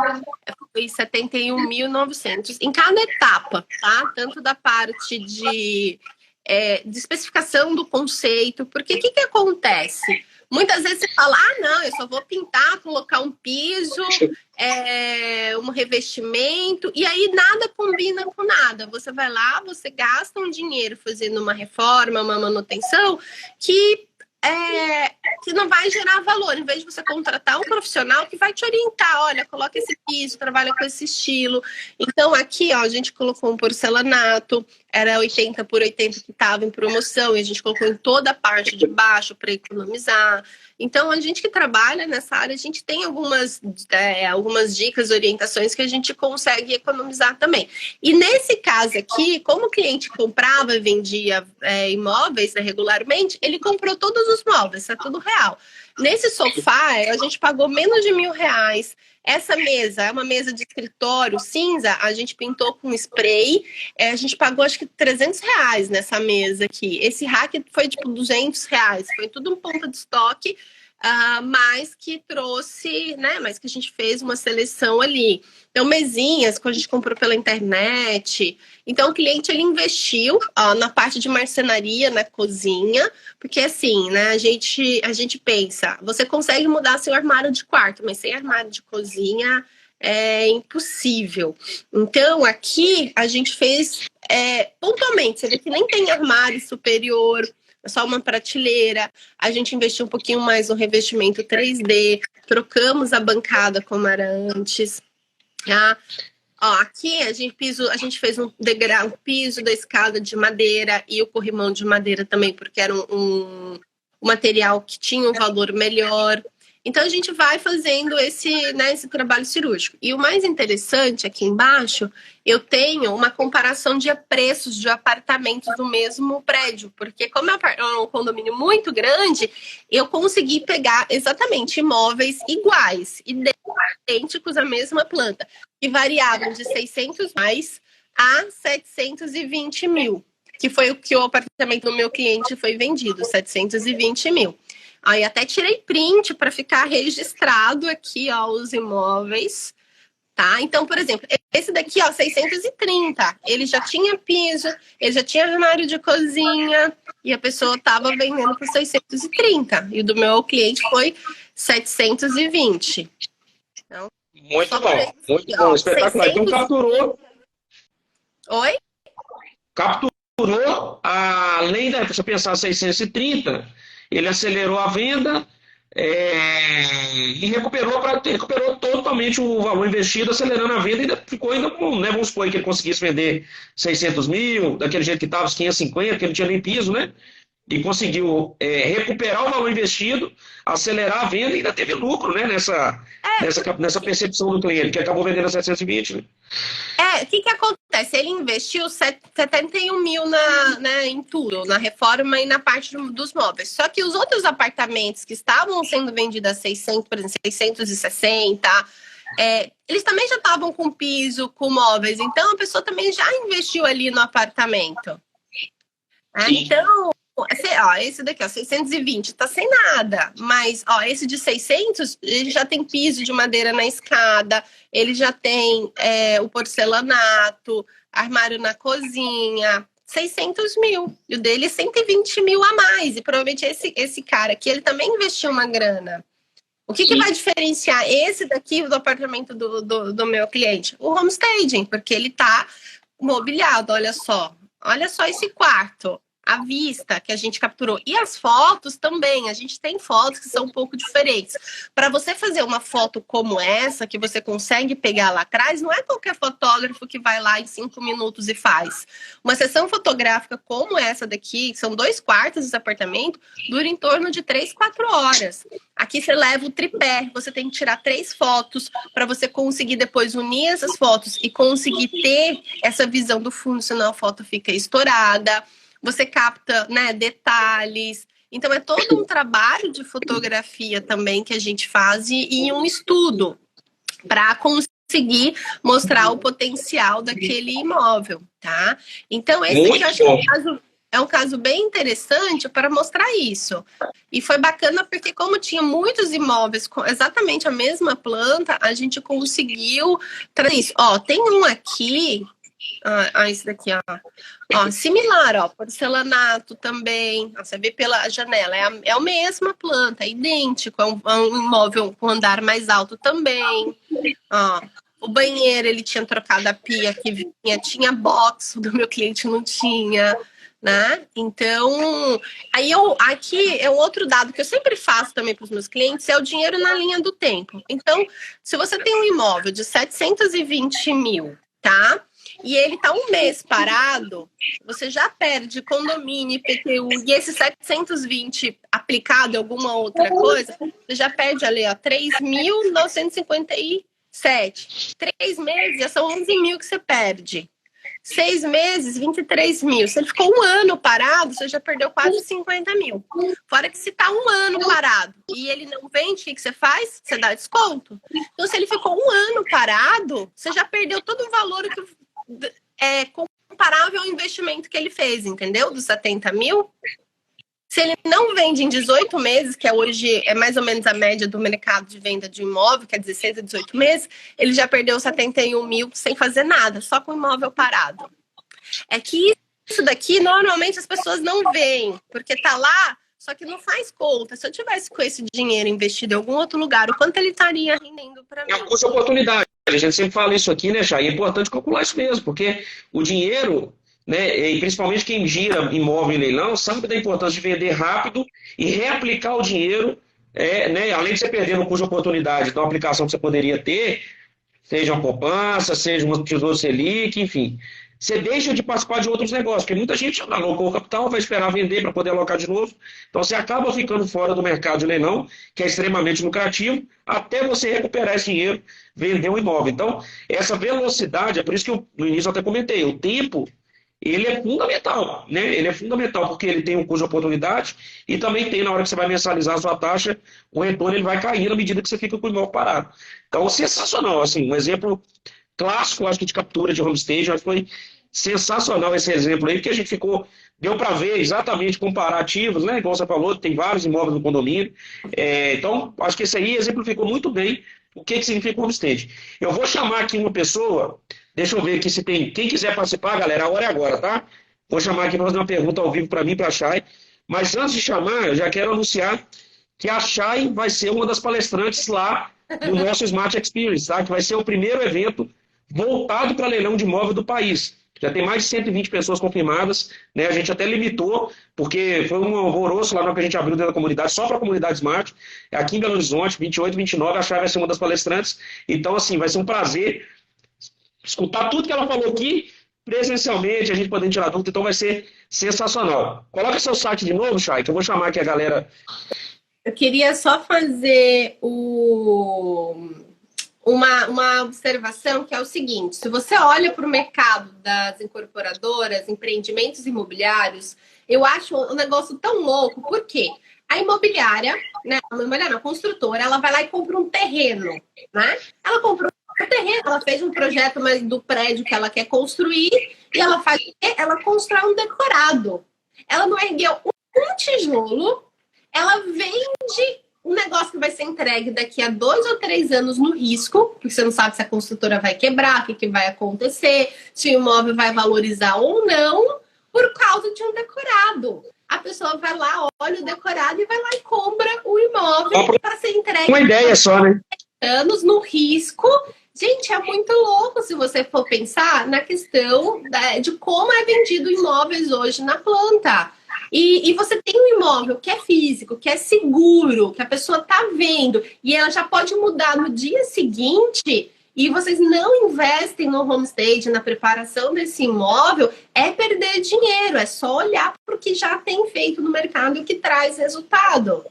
foi 71.900 em cada etapa, tá? Tanto da parte de especificação do conceito, porque o que acontece? Muitas vezes você fala, não, eu só vou pintar, colocar um piso, um revestimento, e aí nada combina com nada. Você vai lá, você gasta um dinheiro fazendo uma reforma, uma manutenção, que não vai gerar valor. Em vez de você contratar um profissional que vai te orientar, olha, coloca esse piso, trabalha com esse estilo. Então aqui, ó, a gente colocou um porcelanato, era 80 por 80 que estava em promoção, e a gente colocou em toda a parte de baixo para economizar. Então, a gente que trabalha nessa área, a gente tem algumas dicas, orientações que a gente consegue economizar também. E nesse caso aqui, como o cliente comprava e vendia imóveis regularmente, ele comprou todos os móveis, isso é tudo real. Nesse sofá, a gente pagou menos de R$1.000. Essa mesa é uma mesa de escritório cinza, a gente pintou com spray, a gente pagou acho que R$300 nessa mesa aqui. Esse rack foi tipo R$200, foi tudo um ponto de estoque, mas que trouxe, né? Mas que a gente fez uma seleção ali. Então, mesinhas que a gente comprou pela internet. Então, o cliente ele investiu na parte de marcenaria, na cozinha, porque assim, né? A gente pensa, você consegue mudar seu armário de quarto, mas sem armário de cozinha é impossível. Então, aqui a gente fez pontualmente. Você vê que nem tem armário superior, é só uma prateleira. A gente investiu um pouquinho mais no revestimento 3D, trocamos a bancada como era antes. Tá? Aqui a gente fez um degrau, um piso da escada de madeira e o corrimão de madeira também, porque era um material que tinha um valor melhor. Então a gente vai fazendo esse trabalho cirúrgico. E o mais interessante aqui embaixo, eu tenho uma comparação de preços de apartamentos do mesmo prédio, porque como é um condomínio muito grande, eu consegui pegar exatamente imóveis iguais, idênticos à mesma planta, que variavam de 600 mais a 720 mil, que foi o que o apartamento do meu cliente foi vendido, 720 mil. Aí até tirei print para ficar registrado aqui, ó, os imóveis, tá? Então, por exemplo, esse daqui, ó, 630, ele já tinha piso, ele já tinha armário de cozinha, e a pessoa estava vendendo por 630, e o do meu cliente foi 720. Então, muito bom, muito bom, espetacular. 600... Então capturou. Oi? Capturou, além da você pensar 630, ele acelerou a venda e recuperou totalmente o valor investido, acelerando a venda, e ainda ficou com, né, vamos supor que ele conseguisse vender 600 mil, daquele jeito que estava, os 550, que ele não tinha nem piso, né? E conseguiu recuperar o valor investido, acelerar a venda e ainda teve lucro, né, nessa percepção do cliente, que acabou vendendo a 720. Né? O que acontece? Ele investiu 71 mil em tudo, na reforma e na parte dos móveis. Só que os outros apartamentos que estavam sendo vendidos a 600, por exemplo, 660, eles também já estavam com piso, com móveis. Então, a pessoa também já investiu ali no apartamento. Então, esse daqui, ó, 620, tá sem nada. Mas, ó, esse de 600, ele já tem piso de madeira na escada, ele já tem o porcelanato, armário na cozinha, 600 mil. E o dele, 120 mil a mais. E provavelmente esse cara aqui, ele também investiu uma grana. O que vai diferenciar esse daqui do apartamento do meu cliente? O homestaging, porque ele tá mobiliado, olha só. Olha só esse quarto, a vista que a gente capturou. E as fotos também, a gente tem fotos que são um pouco diferentes. Para você fazer uma foto como essa, que você consegue pegar lá atrás, não é qualquer fotógrafo que vai lá em 5 minutos e faz. Uma sessão fotográfica como essa daqui, que são 2 quartos desse apartamento, dura em torno de 3, 4 horas. Aqui você leva o tripé, você tem que tirar 3 fotos para você conseguir depois unir essas fotos e conseguir ter essa visão do fundo, senão a foto fica estourada. Você capta, né, detalhes. Então é todo um trabalho de fotografia também que a gente faz e um estudo para conseguir mostrar o potencial daquele imóvel, tá? Então esse aqui eu acho que é um caso bem interessante para mostrar isso. E foi bacana porque como tinha muitos imóveis com exatamente a mesma planta, a gente conseguiu trazer isso. Ó, tem um aqui, esse daqui, ó, similar, ó, porcelanato também. Você vê pela janela, é a mesma planta, é idêntico, é um imóvel com andar mais alto também. Ó, o banheiro, ele tinha trocado a pia que vinha, tinha box, o do meu cliente não tinha. Né? Então, aqui é um outro dado que eu sempre faço também para os meus clientes, é o dinheiro na linha do tempo. Então, se você tem um imóvel de 720 mil, tá? E ele tá um mês parado, você já perde condomínio, IPTU, e esse 720 aplicado em alguma outra coisa, você já perde ali, ó, 3.957. 3 meses, já são 11 mil que você perde. 6 meses, 23 mil. Se ele ficou um ano parado, você já perdeu quase 50 mil. Fora que se tá um ano parado e ele não vende, o que você faz? Você dá desconto. Então, se ele ficou um ano parado, você já perdeu todo o valor que é comparável ao investimento que ele fez, entendeu? Dos 70 mil. Se ele não vende em 18 meses, que hoje é mais ou menos a média do mercado de venda de imóvel, que é 16 a 18 meses, ele já perdeu 71 mil sem fazer nada, só com o imóvel parado. É que isso daqui, normalmente, as pessoas não veem, porque tá lá, só que não faz conta. Se eu tivesse com esse dinheiro investido em algum outro lugar, o quanto ele estaria rendendo para mim? É uma custo oportunidade. A gente sempre fala isso aqui, né, Chay? É importante calcular isso mesmo, porque o dinheiro, né, e principalmente quem gira imóvel em leilão, sabe da importância de vender rápido e reaplicar o dinheiro, né, além de você perder no custo de oportunidade da aplicação que você poderia ter, seja uma poupança, seja um tesouro Selic, enfim. Você deixa de participar de outros negócios, porque muita gente já alocou o capital, vai esperar vender para poder alocar de novo. Então você acaba ficando fora do mercado de leilão, que é extremamente lucrativo, até você recuperar esse dinheiro, vender um imóvel. Então, essa velocidade, é por isso que eu, no início eu até comentei, o tempo ele é fundamental, né? Ele é fundamental porque ele tem um custo de oportunidade e também tem, na hora que você vai mensalizar a sua taxa, o retorno ele vai cair na medida que você fica com o imóvel parado. Então, sensacional, assim, um exemplo clássico, acho que de captura de homestaging, acho que foi sensacional esse exemplo aí, porque a gente deu para ver exatamente comparativos, né? Igual você falou, tem vários imóveis no condomínio. Então, acho que esse aí exemplificou muito bem o que significa homestaging. Eu vou chamar aqui uma pessoa, deixa eu ver aqui se tem. Quem quiser participar, galera, a hora é agora, tá? Vou chamar aqui para fazer uma pergunta ao vivo para mim, para a Chay. Mas antes de chamar, eu já quero anunciar que a Chay vai ser uma das palestrantes lá do nosso Smart Experience, tá? Que vai ser o primeiro evento voltado para leilão de imóvel do país. Já tem mais de 120 pessoas confirmadas, né? A gente até limitou, porque foi um alvoroço lá que a gente abriu dentro da comunidade, só para a comunidade Smart. É aqui em Belo Horizonte, 28, 29, a Chay vai ser uma das palestrantes. Então, assim, vai ser um prazer escutar tudo que ela falou aqui, presencialmente, a gente podendo tirar dúvida, então vai ser sensacional. Coloca seu site de novo, Chay, que eu vou chamar aqui a galera. Eu queria só fazer uma observação que é o seguinte: se você olha para o mercado das incorporadoras, empreendimentos imobiliários, eu acho um negócio tão louco, por quê? A imobiliária, né? A construtora, ela vai lá e compra um terreno, né? Ela comprou um terreno, ela fez um projeto do prédio que ela quer construir e ela constrói um decorado. ela não ergueu um tijolo, ela vende um negócio que vai ser entregue daqui a 2 ou 3 anos no risco, porque você não sabe se a construtora vai quebrar, o que vai acontecer, se o imóvel vai valorizar ou não, por causa de um decorado. A pessoa vai lá, olha o decorado e vai lá e compra o imóvel para ser entregue. Uma ideia só, né? Anos no risco. Gente, é muito louco se você for pensar na questão de como é vendido imóveis hoje na planta. E você tem um imóvel que é físico, que é seguro, que a pessoa está vendo, e ela já pode mudar no dia seguinte, e vocês não investem no homestaging, na preparação desse imóvel, é perder dinheiro, é só olhar para o que já tem feito no mercado e o que traz resultado.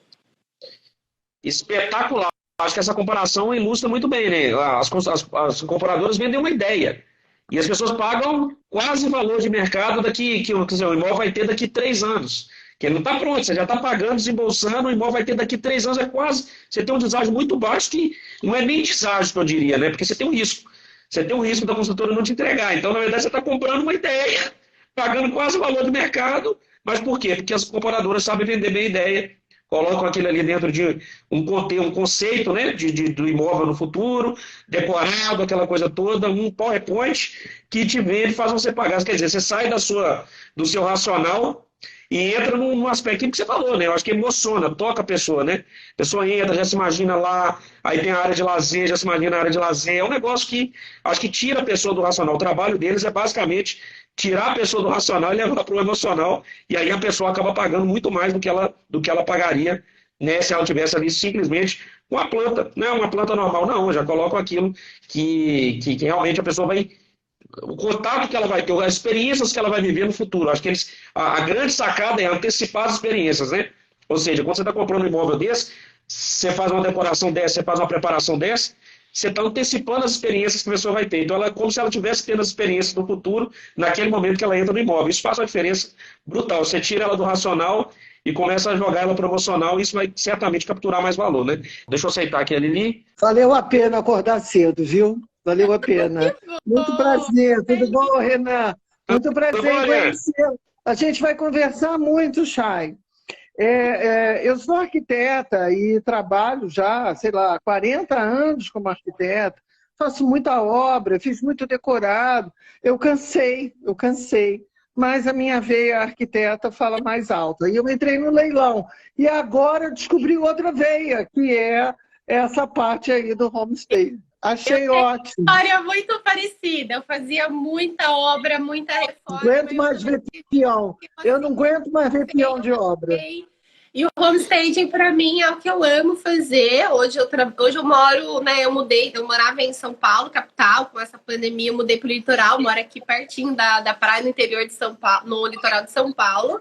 Espetacular. Acho que essa comparação ilustra muito bem, né? As comparadoras vendem uma ideia. E as pessoas pagam quase o valor de mercado quer dizer, o imóvel vai ter daqui 3 anos. Que ele não está pronto, você já está pagando, desembolsando, o imóvel vai ter daqui 3 anos, é quase. Você tem um deságio muito baixo, que não é nem deságio, que eu diria, né? Porque você tem um risco. Você tem um risco da construtora não te entregar. Então, na verdade, você está comprando uma ideia, pagando quase o valor do mercado. Mas por quê? Porque as comparadoras sabem vender bem a ideia, colocam aquilo ali dentro de um conceito, né, do imóvel no futuro, decorado, aquela coisa toda, um PowerPoint que te vende e faz você pagar. Quer dizer, você sai do seu racional e entra num aspecto que você falou, né? Eu acho que emociona, toca a pessoa, né? A pessoa entra, já se imagina lá, aí tem a área de lazer, já se imagina na área de lazer. É um negócio que acho que tira a pessoa do racional. O trabalho deles é basicamente tirar a pessoa do racional e levar para o emocional, e aí a pessoa acaba pagando muito mais do que ela pagaria, né, se ela tivesse ali simplesmente uma planta, não é uma planta normal, não, já colocam aquilo que realmente a pessoa vai, o contato que ela vai ter, as experiências que ela vai viver no futuro. Acho que a grande sacada é antecipar as experiências, né? Ou seja, quando você está comprando um imóvel desse, você faz uma decoração dessa, você faz uma preparação dessa, você está antecipando as experiências que a pessoa vai ter. Então, ela é como se ela estivesse tendo as experiências no futuro, naquele momento que ela entra no imóvel. Isso faz uma diferença brutal. Você tira ela do racional e começa a jogar ela para o emocional, e isso vai certamente capturar mais valor, né? Deixa eu aceitar aqui a Lili. Valeu a pena acordar cedo, viu? Valeu a pena. Muito prazer. Tudo bom, Renan? Muito prazer em conhecer. A gente vai conversar muito, Chay. Eu sou arquiteta e trabalho já, sei lá, 40 anos como arquiteta. Faço muita obra, fiz muito decorado. Eu cansei. Mas a minha veia arquiteta fala mais alto. E eu entrei no leilão. E agora eu descobri outra veia, que é essa parte aí do homestay. Achei ótimo. História muito parecida. Eu fazia muita obra, muita reforma. Não aguento mais ver peão. Eu não aguento mais ver peão de obra. E o homestaging, para mim, é o que eu amo fazer. Hoje eu moro, né? Eu morava em São Paulo, capital. Com essa pandemia, eu mudei para o litoral. Moro aqui pertinho da praia, no interior de São Paulo, no litoral de São Paulo.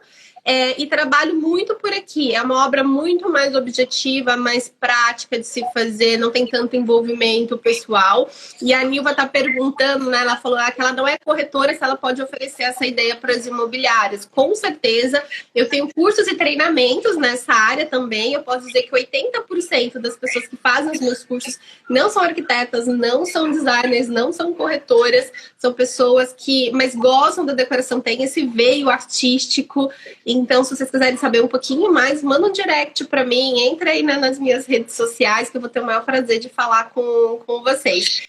E trabalho muito por aqui. É uma obra muito mais objetiva, mais prática de se fazer, não tem tanto envolvimento pessoal. E a Nilva está perguntando, né? Ela falou que ela não é corretora, se ela pode oferecer essa ideia para as imobiliárias. Com certeza, eu tenho cursos e treinamentos nessa área também. Eu posso dizer que 80% das pessoas que fazem os meus cursos não são arquitetas, não são designers, não são corretoras, são pessoas que mais gostam da decoração, têm esse veio artístico. Então, se vocês quiserem saber um pouquinho mais, manda um direct para mim, entra aí nas minhas redes sociais, que eu vou ter o maior prazer de falar com vocês.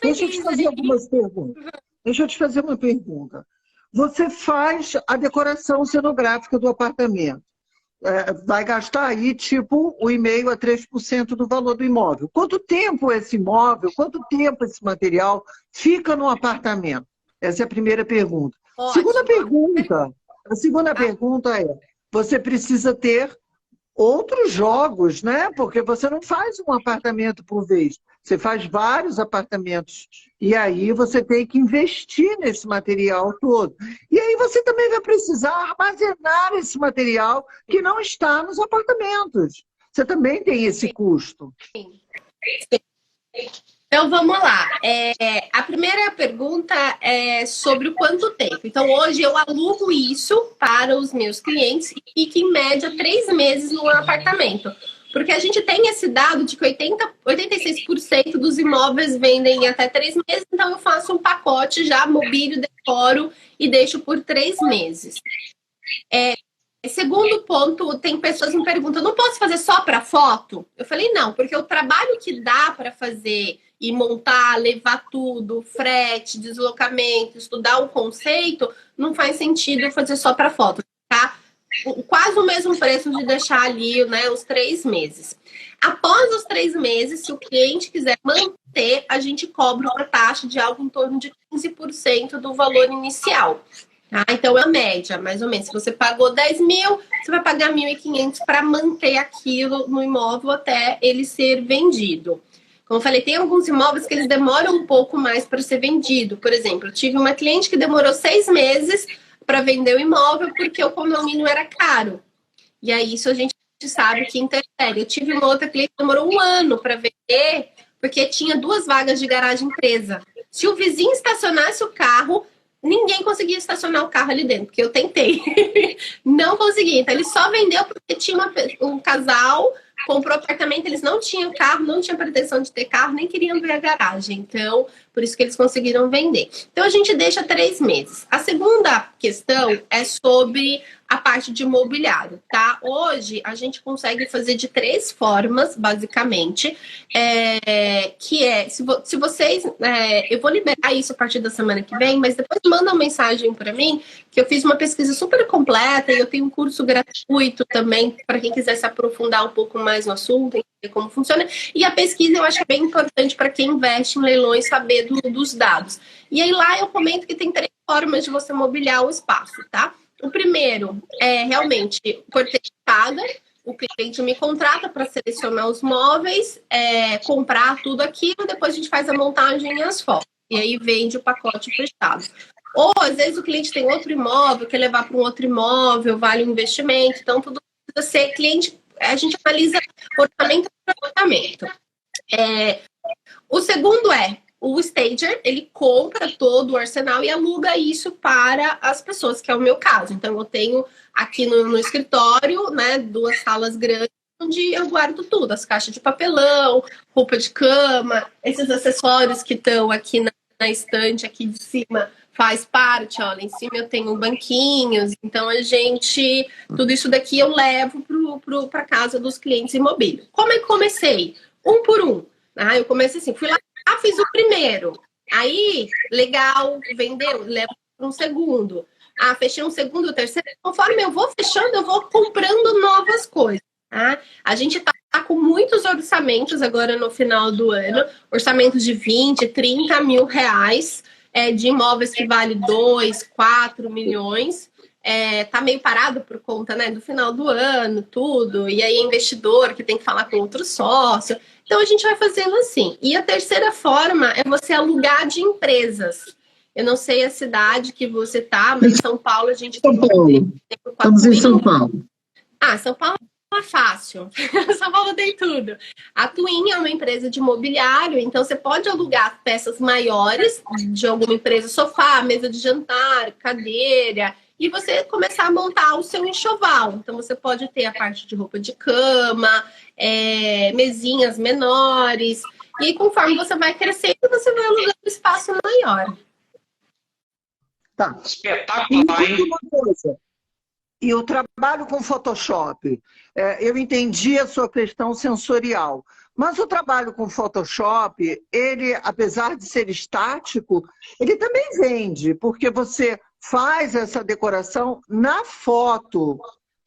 Deixa eu te fazer algumas perguntas. Deixa eu te fazer uma pergunta. Você faz a decoração cenográfica do apartamento. Vai gastar aí, tipo, 1,5% a 3% do valor do imóvel. Quanto tempo esse imóvel, quanto tempo esse material fica no apartamento? Essa é a primeira pergunta. Ótimo. A segunda pergunta é, você precisa ter outros jogos, né? Porque você não faz um apartamento por vez, você faz vários apartamentos. E aí você tem que investir nesse material todo. E aí você também vai precisar armazenar esse material que não está nos apartamentos. Você também tem esse custo. Sim. Então, vamos lá. A primeira pergunta é sobre o quanto tempo. Então, hoje eu alugo isso para os meus clientes e fica, em média, 3 meses no apartamento. Porque a gente tem esse dado de que 86% dos imóveis vendem em até 3 meses, então eu faço um pacote já, mobílio, decoro e deixo por 3 meses. Segundo ponto, tem pessoas que me perguntam, não posso fazer só para foto? Eu falei, não, porque o trabalho que dá para fazer e montar, levar tudo, frete, deslocamento, estudar o conceito, não faz sentido fazer só para foto, tá? Quase o mesmo preço de deixar ali, né, os 3 meses. Após os 3 meses, se o cliente quiser manter, a gente cobra uma taxa de algo em torno de 15% do valor inicial. Tá? Então, é a média, mais ou menos. Se você pagou 10 mil, você vai pagar 1.500 para manter aquilo no imóvel até ele ser vendido. Como eu falei, tem alguns imóveis que eles demoram um pouco mais para ser vendido. Por exemplo, eu tive uma cliente que demorou 6 meses para vender o imóvel porque o condomínio era caro. E aí, isso a gente sabe que interfere. Eu tive uma outra cliente que demorou 1 ano para vender porque tinha 2 vagas de garagem presa. Se o vizinho estacionasse o carro, ninguém conseguia estacionar o carro ali dentro, porque eu tentei. Não consegui. Então, ele só vendeu porque tinha um casal, comprou apartamento, eles não tinham carro, não tinham pretensão de ter carro, nem queriam ver a garagem. Então, por isso que eles conseguiram vender. Então, a gente deixa 3 meses. A segunda questão é sobre a parte de imobiliário, tá? Hoje, a gente consegue fazer de 3 formas, basicamente, que é, se vocês... eu vou liberar isso a partir da semana que vem, mas depois manda uma mensagem para mim, que eu fiz uma pesquisa super completa e eu tenho um curso gratuito também, para quem quiser se aprofundar um pouco mais no assunto, entender como funciona. E a pesquisa eu acho que é bem importante para quem investe em leilões saber dos dados. E aí lá eu comento que tem 3 formas de você mobiliar o espaço, tá? O primeiro é realmente por ter paga. O cliente me contrata para selecionar os móveis, comprar tudo aquilo, depois a gente faz a montagem e as fotos. E aí vende o pacote fechado. Ou, às vezes, o cliente tem outro imóvel, quer levar para um outro imóvel, vale o investimento. Então, tudo precisa ser cliente. A gente analisa orçamento por orçamento. O segundo o stager, ele compra todo o arsenal e aluga isso para as pessoas, que é o meu caso. Então, eu tenho aqui no escritório, né, 2 salas grandes, onde eu guardo tudo, as caixas de papelão, roupa de cama, esses acessórios que estão aqui na estante aqui de cima faz parte, ó, lá em cima eu tenho banquinhos, então tudo isso daqui eu levo para casa dos clientes imobiliários. Como é que comecei? Um por um. Eu comecei assim, fui lá, fiz o primeiro, aí, legal, vendeu, levo para um segundo. Fechei um segundo, o terceiro. Conforme eu vou fechando, eu vou comprando novas coisas. Tá? A gente está com muitos orçamentos agora no final do ano, orçamentos de 20, 30 mil reais, de imóveis que vale 2, 4 milhões. Tá meio parado por conta, né, do final do ano, tudo. E aí, investidor que tem que falar com outro sócio. Então, a gente vai fazendo assim. E a terceira forma é você alugar de empresas. Eu não sei a cidade que você tá, mas em São Paulo a gente São Paulo. Estamos em São Paulo. São Paulo é fácil. São Paulo tem tudo. A Twin é uma empresa de mobiliário, então você pode alugar peças maiores de alguma empresa, sofá, mesa de jantar, cadeira, e você começar a montar o seu enxoval. Então, você pode ter a parte de roupa de cama, mesinhas menores, e conforme você vai crescendo, você vai alugando um espaço maior. Tá. Espetacular, hein? E o trabalho com Photoshop, eu entendi a sua questão sensorial, mas o trabalho com Photoshop, ele, apesar de ser estático, ele também vende, porque você faz essa decoração na foto.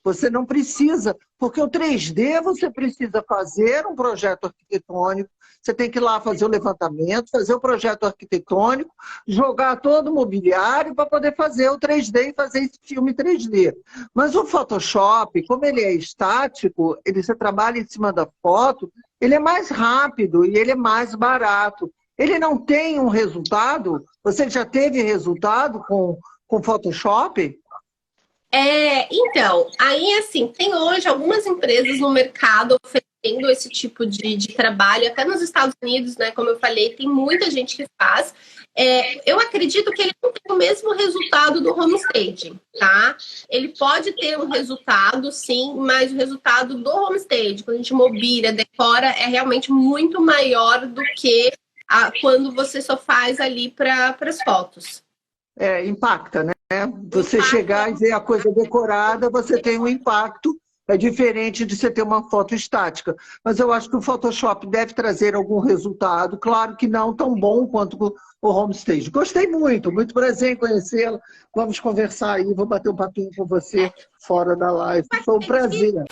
Você não precisa, porque o 3D você precisa fazer um projeto arquitetônico, você tem que ir lá fazer o levantamento, fazer o projeto arquitetônico, jogar todo o mobiliário para poder fazer o 3D e fazer esse filme 3D. Mas o Photoshop, como ele é estático, você trabalha em cima da foto, ele é mais rápido e ele é mais barato. Ele não tem um resultado? Você já teve resultado com Photoshop? Então, aí assim, tem hoje algumas empresas no mercado oferecendo esse tipo de trabalho, até nos Estados Unidos, né? Como eu falei, tem muita gente que faz. Eu acredito que ele não tem o mesmo resultado do home staging, tá? Ele pode ter um resultado, sim, mas o resultado do home staging, quando a gente mobília, decora, é realmente muito maior do que quando você só faz ali para as fotos. Impacta, né? Você chegar e ver a coisa decorada, você tem um impacto. É diferente de você ter uma foto estática. Mas eu acho que o Photoshop deve trazer algum resultado. Claro que não tão bom quanto o Homestage. Gostei muito, muito prazer em conhecê-la. Vamos conversar aí, vou bater um papinho com você fora da live. Foi um prazer.